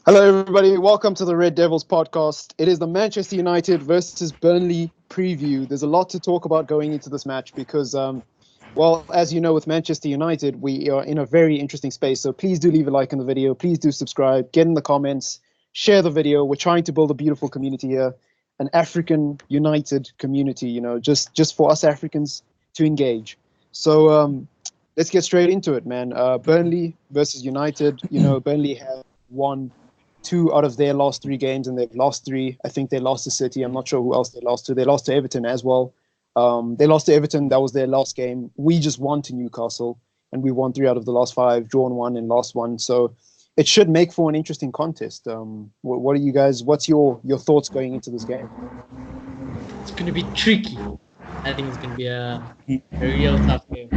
Hello, everybody. Welcome to the Red Devils podcast. It is the Manchester United versus Burnley preview. There's a lot to talk about going into this match because, well, as you know, with Manchester United, we are in a very interesting space. So please do leave a like on the video. Please do subscribe. Get in the comments. Share the video. We're trying to build a beautiful community here, an African United community. Just for us Africans to engage. So let's get straight into it, man. Burnley versus United. Burnley have won 2 out of their last 3 games, and they've lost 3. I think they lost to City. I'm not sure who else they lost to. They lost to Everton as well. They lost to Everton. That was their last game. We just won to Newcastle, and we won 3 out of the last 5, drawn 1 and lost 1. So it should make for an interesting contest. What are you guys? What's your thoughts going into this game? It's going to be tricky. I think it's going to be a real tough game.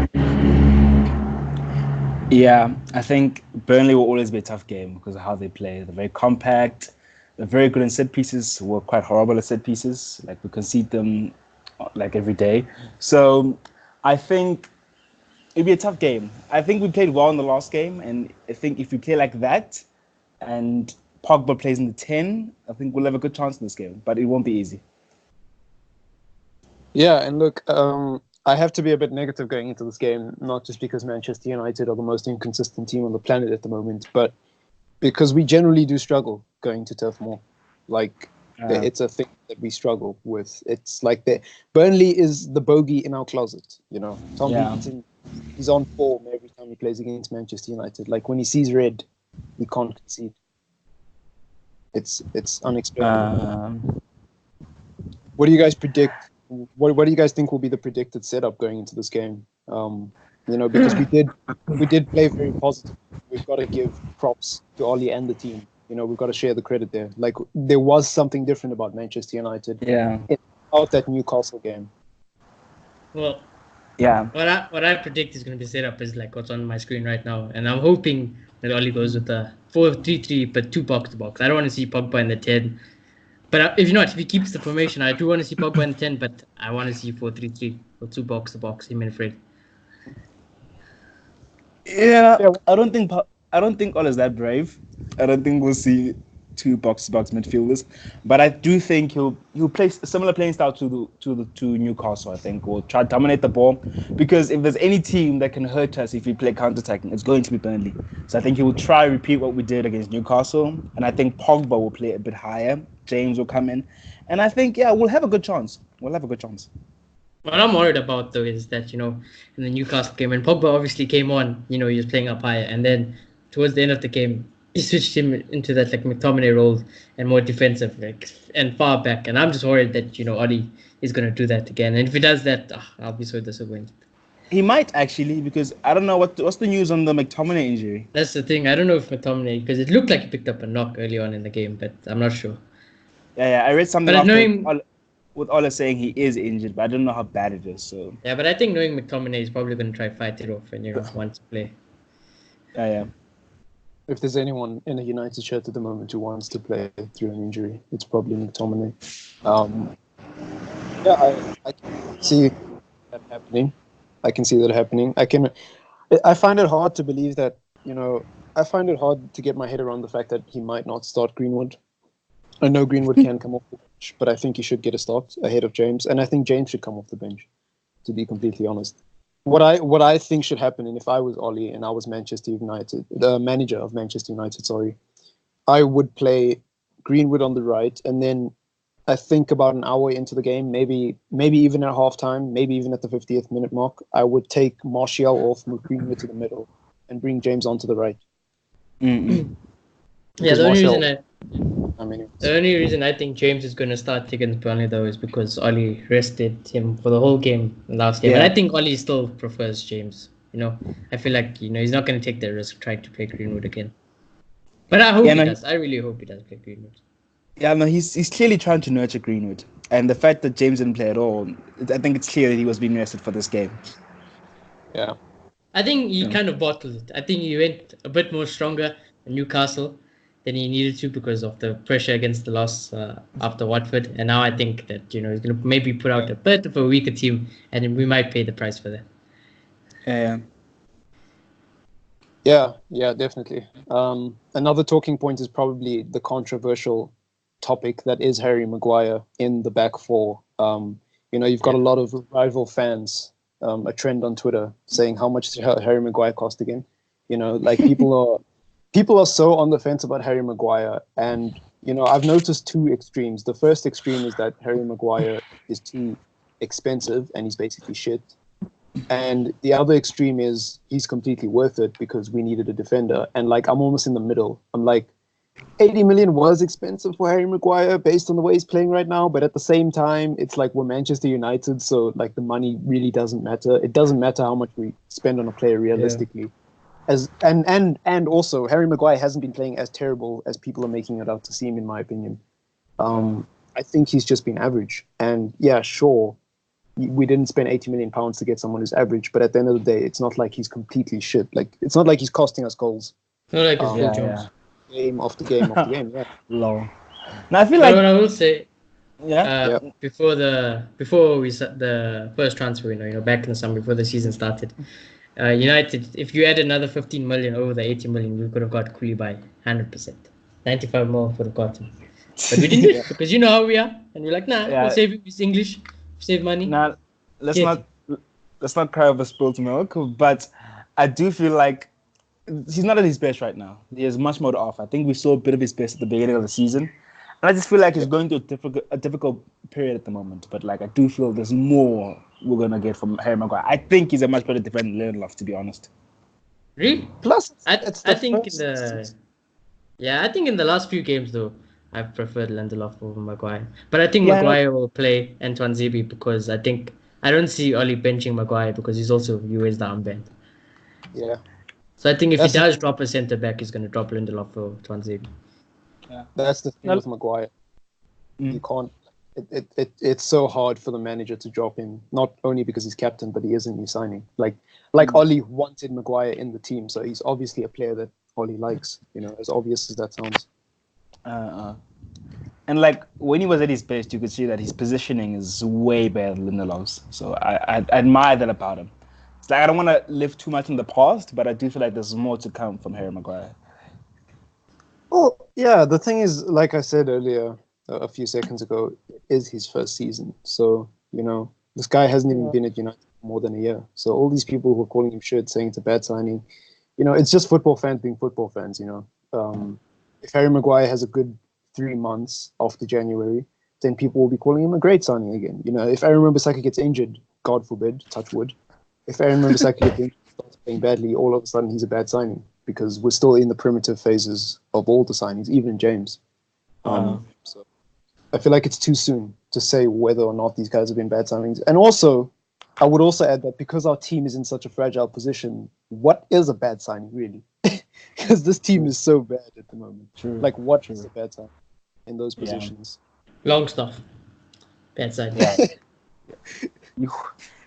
Yeah, I think Burnley will always be a tough game because of how they play. They're very compact. They're very good in set pieces. We're quite horrible at set pieces. Like, we concede them like every day. So I think it'll be a tough game. I think we played well in the last game. And I think if we play like that and Pogba plays in the 10, I think we'll have a good chance in this game. But it won't be easy. Yeah, and look, I have to be a bit negative going into this game, not just because Manchester United are the most inconsistent team on the planet at the moment, but because we generally do struggle going to Turf Moor. It's a thing that we struggle with. It's like Burnley is the bogey in our closet, Tom Beaton, he's on form every time he plays against Manchester United. Like, when he sees red, he can't concede. It's unexplainable. What do you guys predict? What do you guys think will be the predicted setup going into this game? Because we did play very positive. We've got to give props to Ollie and the team. We've got to share the credit there. Like, there was something different about Manchester United. Yeah. Out that Newcastle game. Well, yeah. What I predict is going to be set up is like what's on my screen right now, and I'm hoping that Ollie goes with a 4-3-3, but 2 box to box. I don't want to see Pogba in the 10. But if he keeps the formation, I do want to see Pogba in 10, but I want to see 4-3-3 or 2 box to box, him and Fred. Yeah, I don't think Ole is that brave. I don't think we'll see 2 box-to-box midfielders, but I do think he'll play a similar playing style to Newcastle. I think we'll try to dominate the ball, because if there's any team that can hurt us if we play counter-attacking, it's going to be Burnley. So I think he will try to repeat what we did against Newcastle, and I think Pogba will play a bit higher. James will come in, and I think we'll have a good chance. What I'm worried about, though, is that, in the Newcastle game, when Pogba obviously came on, he was playing up higher, and then towards the end of the game, he switched him into that McTominay role and more defensive, and far back. And I'm just worried that, Ollie is going to do that again. And if he does that, I'll be so disappointed. He might actually, because I don't know what's the news on the McTominay injury. That's the thing. I don't know if McTominay, because it looked like he picked up a knock early on in the game, but I'm not sure. Yeah, I read something with Ole saying he is injured, but I don't know how bad it is. So yeah, but I think knowing McTominay is probably going to try fight it off and want to play. Yeah. If there's anyone in a United shirt at the moment who wants to play through an injury, it's probably McTominay. I can see that happening. I find it hard to believe that. I find it hard to get my head around the fact that he might not start Greenwood. I know Greenwood can come off the bench, but I think he should get a start ahead of James, and I think James should come off the bench, to be completely honest. What I think should happen, and if I was Ollie and I was Manchester United, the manager of Manchester United, I would play Greenwood on the right, and then I think about an hour into the game, maybe even at halftime, maybe even at the 50th minute mark, I would take Martial off, move Greenwood to the middle, and bring James onto the right. Mm-hmm. Yeah, the only reason I think James is going to start against Burnley, though, is because Ollie rested him for the whole game last game. Yeah. And I think Ollie still prefers James. I feel like, he's not going to take the risk trying to play Greenwood again. But I hope he does. I really hope he does play Greenwood. Yeah, no, he's clearly trying to nurture Greenwood. And the fact that James didn't play at all, I think it's clear that he was being rested for this game. Yeah. I think he kind of bottled it. I think he went a bit more stronger in Newcastle than he needed to because of the pressure against the loss after Watford. And now I think that, he's going to maybe put out a bit of a weaker team, and we might pay the price for that. Yeah, definitely. Another talking point is probably the controversial topic that is Harry Maguire in the back four. You've got a lot of rival fans, a trend on Twitter saying how much does Harry Maguire cost again? Like people are so on the fence about Harry Maguire, and I've noticed two extremes. The first extreme is that Harry Maguire is too expensive and he's basically shit. And the other extreme is he's completely worth it because we needed a defender. And like I'm almost in the middle. I'm like 80 million was expensive for Harry Maguire based on the way he's playing right now, but at the same time, it's like we're Manchester United, so like the money really doesn't matter. It doesn't matter how much we spend on a player realistically. And also Harry Maguire hasn't been playing as terrible as people are making it out to seem, in my opinion. I think he's just been average. And yeah, sure, we didn't spend 80 million pounds to get someone who's average, but at the end of the day, it's not like he's completely shit. Like it's not like he's costing us goals. Not like it's Phil Jones. Game after game after game. Yeah. Low. Now I feel like what I will say. Yeah. Before we set the first transfer, back in the summer before the season started, United, if you add another 15 million over the 80 million, we could have got Koulibaly 100%. 95 more would have got him. But we didn't because you know how we are, and we're like, we'll save him. He's English, save money. Nah, let's not cry over spilled milk. But I do feel like he's not at his best right now. He has much more to offer. I think we saw a bit of his best at the beginning of the season, and I just feel like he's going through a difficult period at the moment. But like I do feel there's more we're gonna get from Harry Maguire. I think he's a much better defender than Lindelof, to be honest. Really? Plus, I think in the last few games though, I've preferred Lindelof over Maguire. But I think Maguire will play Antoine Zebi because I don't see Oli benching Maguire because he's also US the armband. Yeah. So I think if he does drop a centre back, he's going to drop Lindelof for Antoine Zebi. Yeah. That's the thing with Maguire. You can't. It's so hard for the manager to drop him, not only because he's captain, but he is a new signing. Like Oli wanted Maguire in the team, so he's obviously a player that Oli likes. As obvious as that sounds. And like when he was at his best, you could see that his positioning is way better than Lindelof's. So I admire that about him. It's like I don't want to live too much in the past, but I do feel like there's more to come from Harry Maguire. Well, yeah, the thing is, like I said earlier, a few seconds ago, it is his first season. So, this guy hasn't even been at United for more than a year. So all these people who are calling him shit, saying it's a bad signing, it's just football fans being football fans, If Harry Maguire has a good 3 months after January, then people will be calling him a great signing again. If Aaron Wan-Bissaka gets injured, God forbid, touch wood, if Aaron Wan-Bissaka gets injured, starts playing badly, all of a sudden he's a bad signing because we're still in the primitive phases of all the signings, even James. So I feel like it's too soon to say whether or not these guys have been bad signings. And also, I would also add that because our team is in such a fragile position, what is a bad signing, really? Because this team is so bad at the moment. True. Like, what is a bad signing in those positions? Long stuff. Bad signing. Yeah.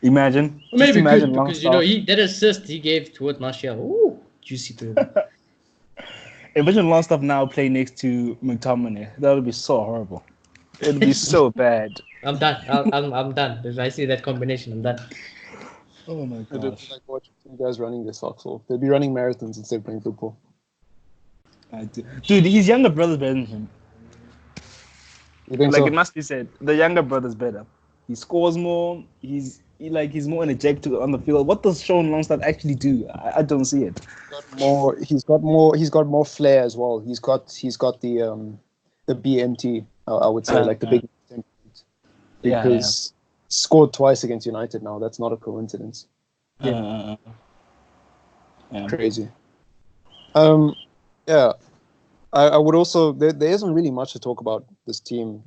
Imagine. Maybe imagine good because, that assist he gave towards Martial. Ooh, juicy to him. Imagine Longstaff now play next to McTominay. That would be so horrible. It would be so bad. I'm done. I'm done. If I see that combination, I'm done. Oh my gosh. I'd like watching you guys running their socks off. They'd be running marathons instead of playing football. Dude, his younger brother's better than him. You think like so? It must be said, the younger brother's better. He scores more. He's more energetic on the field. What does Sean Longstaff actually do? I don't see it. He's got more flair as well. He's got the BMT. I would say like the big temperament. Because scored twice against United now. That's not a coincidence. Crazy. Yeah. I would also there isn't really much to talk about this team.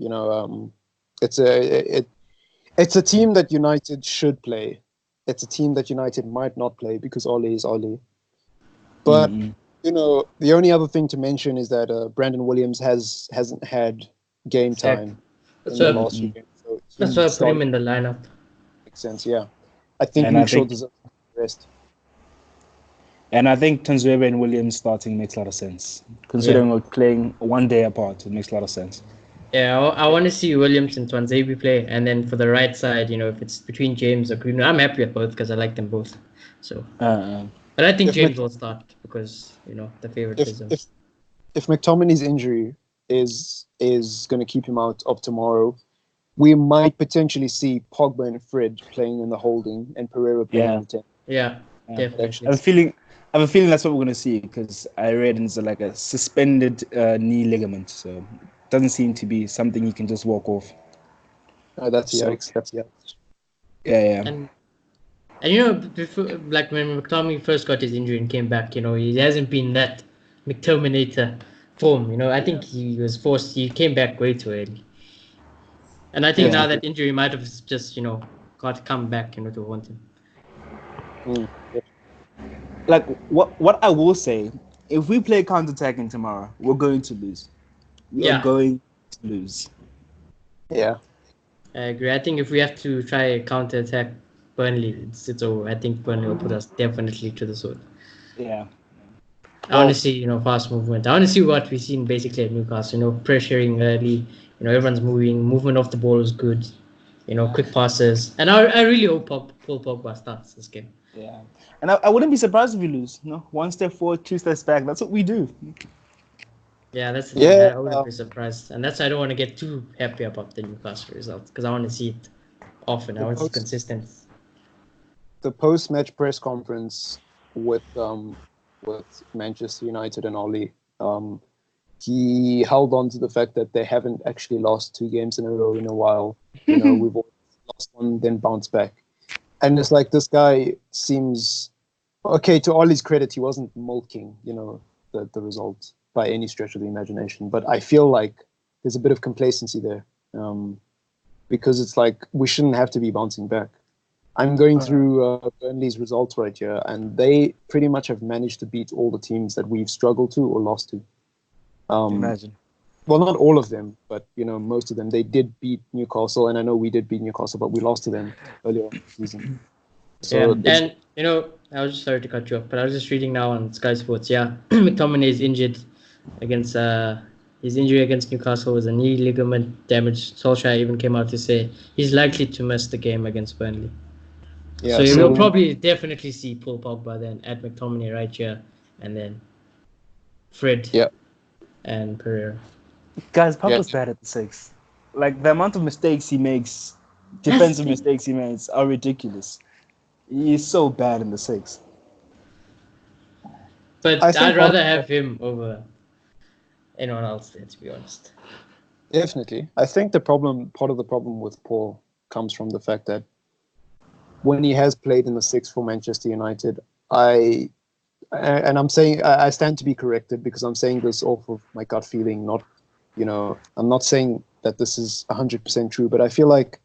It's a team that United should play. It's a team that United might not play because Ole is Ole. But the only other thing to mention is that Brandon Williams hasn't had game time in the last few games. So that's why I put him in the lineup. Makes sense, yeah. I think Luke Shaw deserves the rest. And I think Tanzwebe and Williams starting makes a lot of sense. Considering we're playing one day apart, it makes a lot of sense. Yeah, I want to see Williams and Tanzwebe play. And then for the right side, if it's between James or Bruno, I'm happy with both because I like them both. So But I think James will start because the favoritism. If McTominay's injury is going to keep him out of tomorrow, we might potentially see Pogba and Fred playing in the holding and Pereira playing in the 10. Yeah, definitely. I have a feeling that's what we're going to see because I read it's like a suspended knee ligament, so it doesn't seem to be something you can just walk off. That's yikes. That's yikes. Yeah. And before, like when McTominay first got his injury and came back, he hasn't been that McTominator form. I think he was forced. He came back way too early. And I think now that injury might have just, got to come back, to haunt him. Like what I will say, if we play counter-attacking tomorrow, we're going to lose. We are going to lose. Yeah. I agree. I think if we have to try counter-attack Burnley, it's over. I think Burnley will put us definitely to the sword. Yeah. I want to see, fast movement. I want to see what we've seen basically at Newcastle, pressuring early. Everyone's movement off the ball is good. Quick passes. And I really hope Paul Pogba starts this game. Yeah. And I wouldn't be surprised if we lose. One step forward, 2 steps back. That's what we do. Yeah, that's the thing. I wouldn't be surprised. And that's why I don't want to get too happy about the Newcastle result because I want to see it often. I want to see consistent. The post-match press conference with Manchester United and Oli, he held on to the fact that they haven't actually lost 2 games in a row in a while. We've always lost one, then bounced back. And it's like this guy seems... Okay, to Oli's credit, he wasn't milking, the result by any stretch of the imagination. But I feel like there's a bit of complacency there because it's like we shouldn't have to be bouncing back. I'm going through Burnley's results right here, and they pretty much have managed to beat all the teams that we've struggled to or lost to. Imagine. Well, not all of them, but most of them. They did beat Newcastle, and I know we did beat Newcastle, but we lost to them earlier in the season. So and I was just sorry to cut you off, but I was just reading now on Sky Sports. Yeah, McTominay is injured against his injury against Newcastle was a knee ligament damage. Solskjaer even came out to say he's likely to miss the game against Burnley. Yeah, so we'll probably definitely see Paul Pogba then at McTominay right here, and then Fred and Pereira. Guys, Pogba's bad at the 6. Like the amount of mistakes he makes, defensive mistakes he makes, are ridiculous. He's so bad in the 6. But I'd rather have him over anyone else there, to be honest. Definitely. I think part of the problem with Paul comes from the fact that when he has played in the 6 for Manchester United, I stand to be corrected because I'm saying this off of my gut feeling, not, I'm not saying that this is 100% true, but I feel like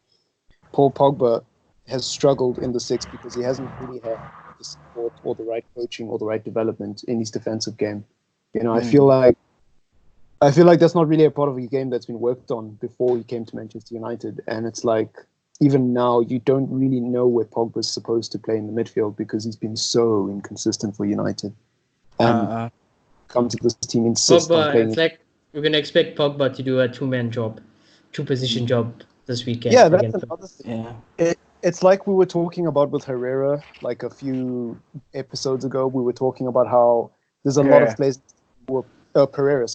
Paul Pogba has struggled in the 6 because he hasn't really had the support or the right coaching or the right development in his defensive game. I feel like that's not really a part of the game that's been worked on before he came to Manchester United, and it's like even now you don't really know where Pogba's supposed to play in the midfield because he's been so inconsistent for United. And come to this team insist on playing. It's like we're gonna expect Pogba to do a 2-man job, 2-position job this weekend. Yeah, that's another thing. Yeah. It's like we were talking about with Herrera, like a few episodes ago. We were talking about how there's a lot of players Pereira,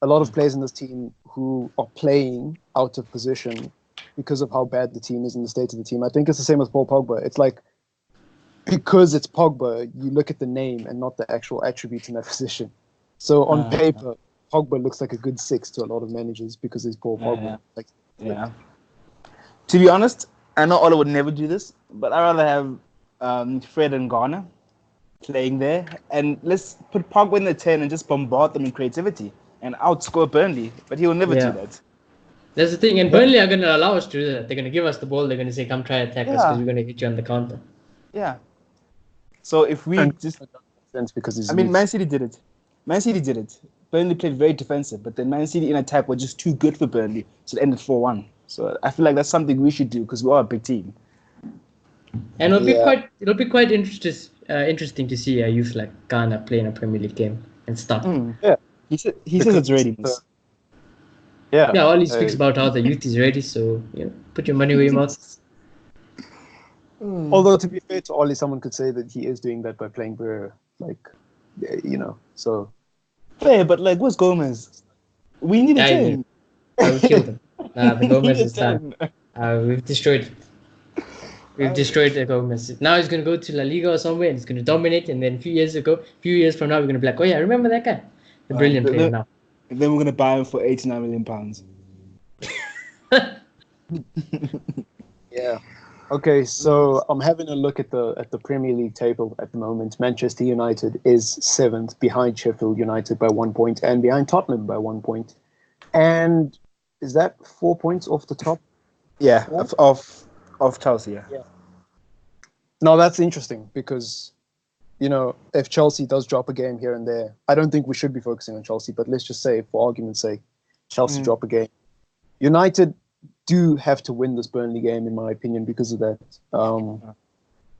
a lot of players in this team who are playing out of position because of how bad the team is and the state of the team. I think it's the same with Paul Pogba. It's like, because it's Pogba, you look at the name and not the actual attributes in that position. So on paper, Pogba looks like a good 6 to a lot of managers because he's Paul Pogba. To be honest, I know Ola would never do this, but I'd rather have Fred and Garner playing there. And let's put Pogba in the 10 and just bombard them in creativity and outscore Burnley. But he will never do that. That's the thing. And Burnley are going to allow us to do that. They're going to give us the ball. They're going to say, come try attack us because we're going to hit you on the counter. Yeah. So if we because Man City did it. Burnley played very defensive, but then Man City in attack were just too good for Burnley. So it ended 4-1. So I feel like that's something we should do because we are a big team. And it'll be quite interesting to see a youth like Ghana play in a Premier League game and start. Yeah, he says it's ready. All he speaks about how the youth is ready. So put your money where your mouth is. Although, to be fair to Ollie, someone could say that he is doing that by playing Vera, so. Fair, but what's Gomez? We need a 10. I will kill them. The Gomez is done. We've destroyed the Gomez. Now he's going to go to La Liga or somewhere and he's going to dominate. And then a few years from now, we're going to be like, oh yeah, remember that guy? The brilliant player now. And then we're going to buy him for £89 million. Yeah. Okay, so I'm having a look at the Premier League table at the moment. Manchester United is 7th, behind Sheffield United by 1 point and behind Tottenham by 1 point. And is that 4 points off the top? Yeah, of Chelsea, yeah. No, that's interesting because, if Chelsea does drop a game here and there, I don't think we should be focusing on Chelsea, but let's just say, for argument's sake, Chelsea drop a game. United do have to win this Burnley game, in my opinion, because of that.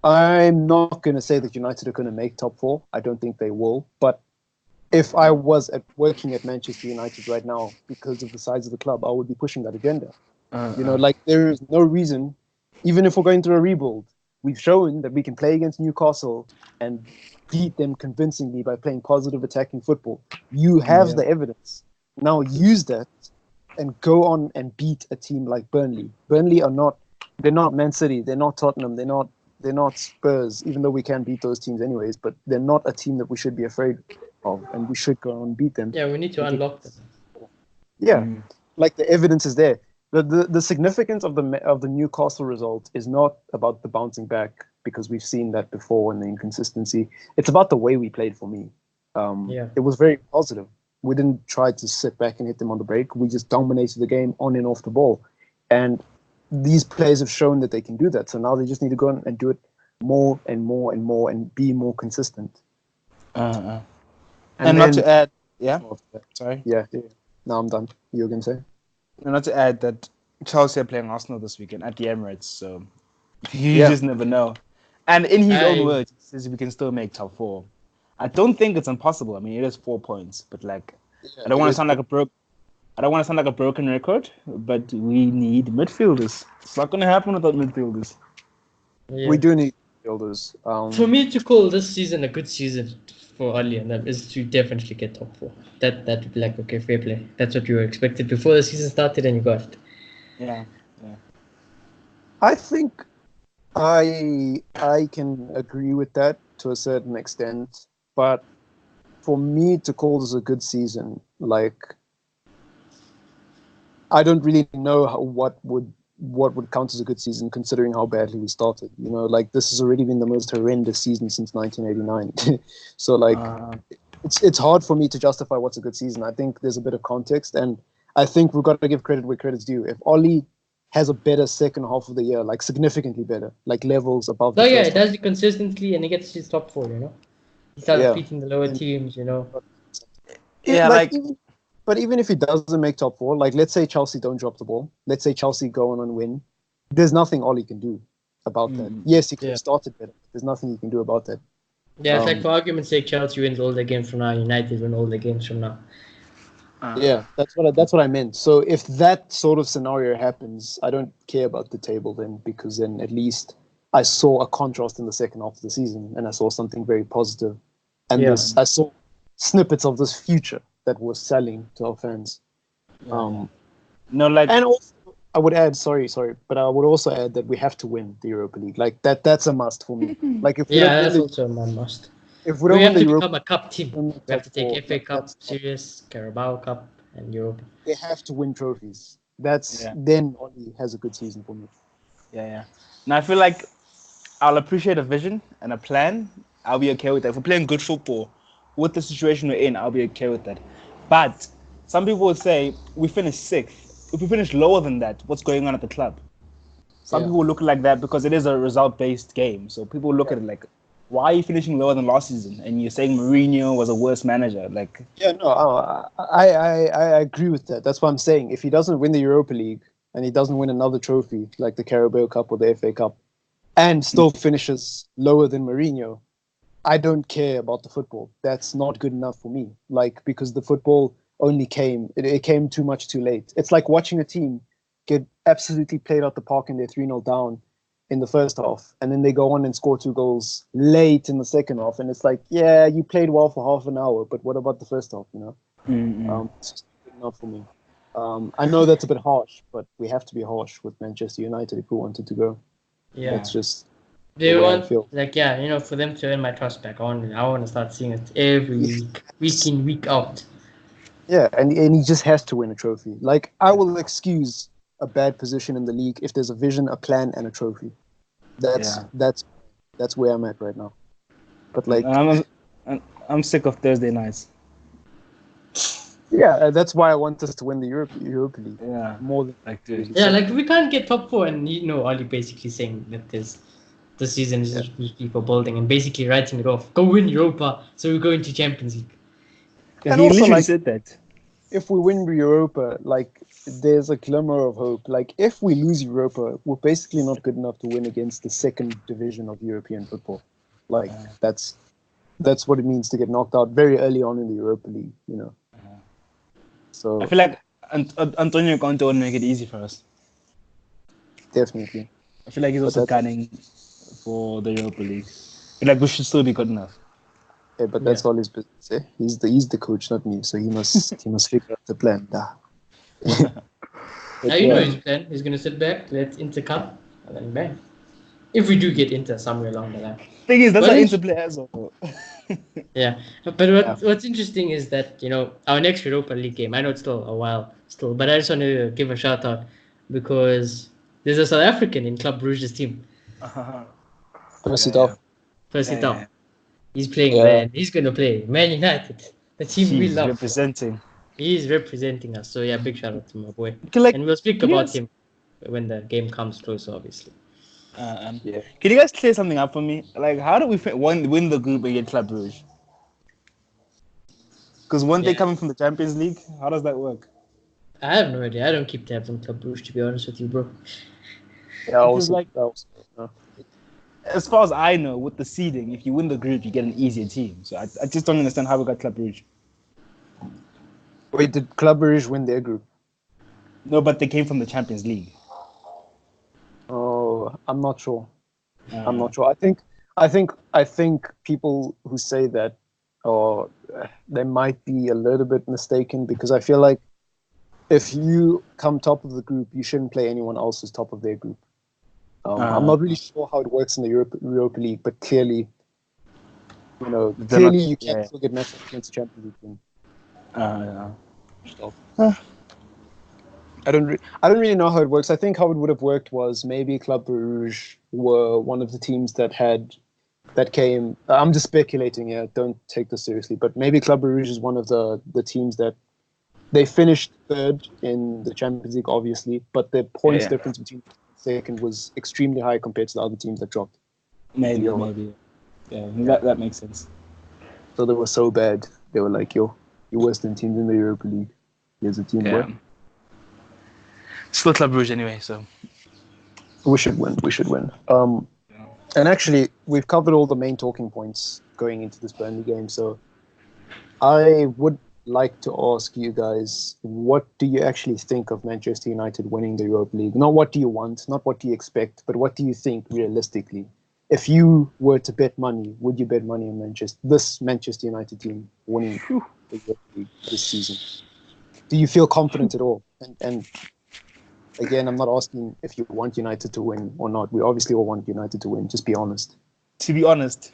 I'm not going to say that United are going to make top 4. I don't think they will. But if I was working at Manchester United right now, because of the size of the club, I would be pushing that agenda. There is no reason, even if we're going through a rebuild, we've shown that we can play against Newcastle and beat them convincingly by playing positive attacking football. You have the evidence. Now use that and go on and beat a team like Burnley. Burnley they're not Man City, they're not Tottenham, they're not Spurs, even though we can beat those teams anyways, but they're not a team that we should be afraid of, and we should go on and beat them. Yeah, we need to unlock them. Yeah, the evidence is there. The significance of the Newcastle result is not about the bouncing back, because we've seen that before and the inconsistency. It's about the way we played for me. It was very positive. We didn't try to sit back and hit them on the break. We just dominated the game on and off the ball. And these players have shown that they can do that. So now they just need to go and do it more and more and more and be more consistent. And not to add... Yeah? Sorry? Yeah. No, I'm done. You were going to say? Not to add that Chelsea are playing Arsenal this weekend at the Emirates. So you just never know. And in his own words, he says we can still make top 4. I don't think it's impossible. I mean, it is 4 points, but I don't want to sound like a broken record, but we need midfielders. It's not going to happen without midfielders. Yeah. We do need midfielders. For me to call this season a good season for Ali and them is to definitely get top 4. That would be like, okay, fair play. That's what you were expected before the season started, and you got it. Yeah. I think I can agree with that to a certain extent. But for me to call this a good season, I don't really know what would count as a good season, considering how badly we started. This has already been the most horrendous season since 1989. So it's hard for me to justify what's a good season. I think there's a bit of context, and I think we've got to give credit where credit's due. If Ollie has a better second half of the year, significantly better, levels above. It does it consistently, and he gets his top 4. He starts beating the lower teams, But even if he doesn't make top 4, let's say Chelsea don't drop the ball. Let's say Chelsea go on and win. There's nothing Ollie can do about that. Yes, he could have started better. There's nothing he can do about that. Yeah, it's for argument's sake, Chelsea wins all the games from now. United win all the games from now. That's what I meant. So if that sort of scenario happens, I don't care about the table then, because then at least I saw a contrast in the second half of the season, and I saw something very positive. And I saw snippets of this future that was selling to our fans. And also, I would add, sorry, but I would also add that we have to win the Europa League. That's a must for me. If we that's also a must. If we don't have win to become a cup team. We have to take FA Cup, Series, Carabao Cup, and Europa. They have to win trophies. Then Ollie has a good season for me. Yeah. Now I feel like I'll appreciate a vision and a plan. I'll be okay with that. If we're playing good football with the situation we're in, I'll be okay with that. But some people would say we finished 6th. If we finish lower than that, what's going on at the club? Some people look like that because it is a result-based game. So people look at it like, why are you finishing lower than last season? And you're saying Mourinho was a worse manager. I agree with that. That's what I'm saying. If he doesn't win the Europa League and he doesn't win another trophy like the Carabao Cup or the FA Cup, and still finishes lower than Mourinho, I don't care about the football. That's not good enough for me. Because the football only came too much too late. It's like watching a team get absolutely played out the park and they're 3-0 down in the first half, and then they go on and score 2 goals late in the second half, and it's like, yeah, you played well for half an hour, but what about the first half? It's just good enough for me. I know that's a bit harsh, but we have to be harsh with Manchester United if we wanted to go. Yeah, that's just they want for them to earn my trust back. I want to start seeing it every week in, week out. Yeah, and he just has to win a trophy. Like, I will excuse a bad position in the league if there's a vision, a plan, and a trophy. That's where I'm at right now. But like, I'm sick of Thursday nights. Yeah, that's why I want us to win the Europa League. Yeah, more than like we can't get top 4, and Ali basically saying that the season is just people building and basically writing it off. Go win Europa, so we go into Champions League. And he literally said that. If we win Europa, like, there's a glimmer of hope. Like, if we lose Europa, we're basically not good enough to win against the second division of European football. Like, that's what it means to get knocked out very early on in the Europa League, So I feel like Antonio Conte will make it easy for us. Definitely. I feel like he's also gunning for the Europa League. I feel like we should still be good enough. Yeah, but that's all his business. Eh? He's the coach, not me. So he must figure out the plan. Now you know his plan. He's gonna sit back, let Inter come, and then bang. If we do get Inter somewhere along the line. Thing is, that's how Inter play as well. Yeah, but what's interesting is that our next Europa League game. I know it's still a while, but I just want to give a shout out because there's a South African in Club Brugge's team. Percy Tau. He's playing there. He's going to play Man United, the team we love. He's representing us. So yeah, big shout out to my boy. And we'll speak about him when the game comes close, obviously. Can you guys clear something up for me? Like, how do we win the group and get Club Brugge? Because weren't they coming from the Champions League? How does that work? I have no idea. I don't keep tabs on Club Brugge, to be honest with you, bro. As far as I know, with the seeding, if you win the group, you get an easier team. So I just don't understand how we got Club Brugge. Wait, did Club Brugge win their group? No, but they came from the Champions League. Oh, I'm not sure. I'm not sure. I think people who say that, they might be a little bit mistaken, because I feel like if you come top of the group, you shouldn't play anyone else's top of their group. I'm not really sure how it works in the Europa League, but clearly, you can still get matches against the Champions League. I don't really know how it works. I think how it would have worked was maybe Club Brugge were one of the teams that came. I'm just speculating here. Don't take this seriously, but maybe Club Brugge is one of the teams that they finished third in the Champions League, obviously, but the points difference between second was extremely high compared to the other teams that dropped. Maybe. Yeah, that makes sense. So they were so bad. They were like, yo, you're worse than teams in the Europa League. Here's a team where. Still Club Brugge anyway, so. We should win. And actually, we've covered all the main talking points going into this Burnley game, so I would like to ask you guys, what do you actually think of Manchester United winning the Europa League? Not what do you want, not what do you expect, but what do you think realistically? If you were to bet money, would you bet money on this Manchester United team winning the Europa League this season? Do you feel confident at all? And again, I'm not asking if you want United to win or not. We obviously all want United to win. Just be honest. To be honest,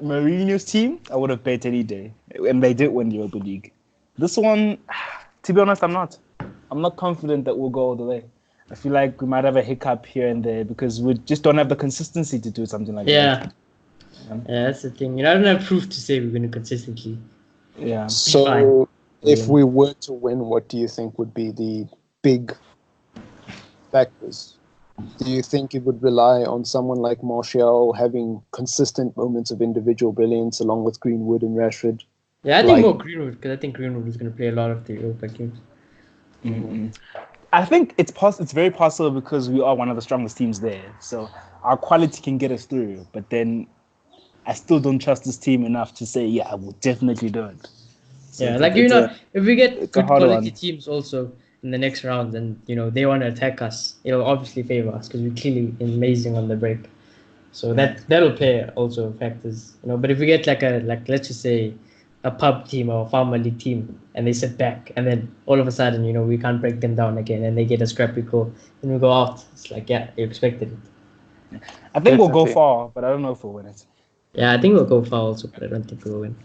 Mourinho's team, I would have bet any day, and they did win the Europa League. This one, to be honest, I'm not confident that we'll go all the way. I feel like we might have a hiccup here and there because we just don't have the consistency to do something like that. Yeah, that's the thing. I don't have proof to say we're going to consistently. Yeah. So, if we were to win, what do you think would be the big factors? Do you think it would rely on someone like Martial having consistent moments of individual brilliance along with Greenwood and Rashford? Yeah, I think more Greenwood, because I think Greenwood is going to play a lot of the Europa games. Mm-hmm. I think it's very possible because we are one of the strongest teams there. So our quality can get us through. But then I still don't trust this team enough to say, yeah, I will definitely do it. So if we get good quality teams also, in the next round, and they want to attack us, it'll obviously favor us because we're clearly amazing on the break. So that'll play also factors, But if we get let's just say a pub team or a farmer league team, and they sit back, and then all of a sudden, we can't break them down again, and they get a scrappy goal, and we go out. It's like, yeah, you expected it. I think we'll go far, but I don't know if we'll win it. Yeah, I think we'll go far also, but I don't think we'll win.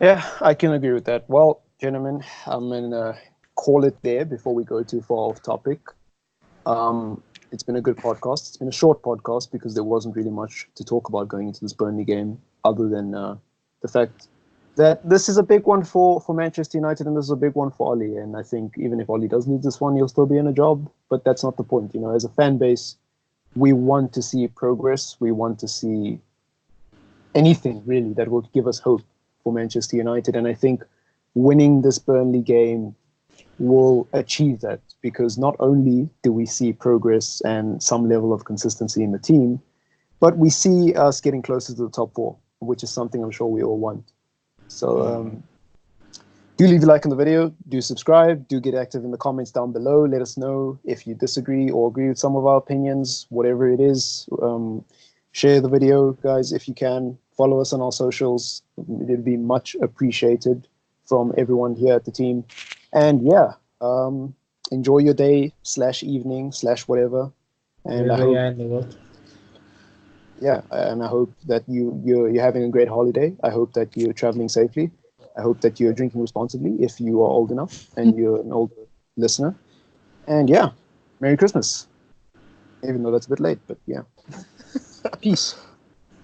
Yeah, I can agree with that. Well, gentlemen, I'm gonna call it there before we go too far off topic. It's been a good podcast. It's been a short podcast because there wasn't really much to talk about going into this Burnley game, other than the fact that this is a big one for Manchester United, and this is a big one for Ollie. And I think even if Ollie does lose this one, he'll still be in a job. But that's not the point. As a fan base, we want to see progress. We want to see anything really that will give us hope for Manchester United. And I think winning this Burnley game will achieve that, because not only do we see progress and some level of consistency in the team, but we see us getting closer to the top four, which is something I'm sure we all want. So do leave a like on the video, do subscribe, do get active in the comments down below. Let us know if you disagree or agree with some of our opinions, whatever it is. Share the video, guys, if you can. Follow us on our socials. It'd be much appreciated from everyone here at the team. And yeah, enjoy your day / evening / whatever. And I hope, and I hope that you're having a great holiday. I hope that you're traveling safely. I hope that you're drinking responsibly if you are old enough and you're an older listener. And yeah, Merry Christmas. Even though that's a bit late, but yeah. Peace.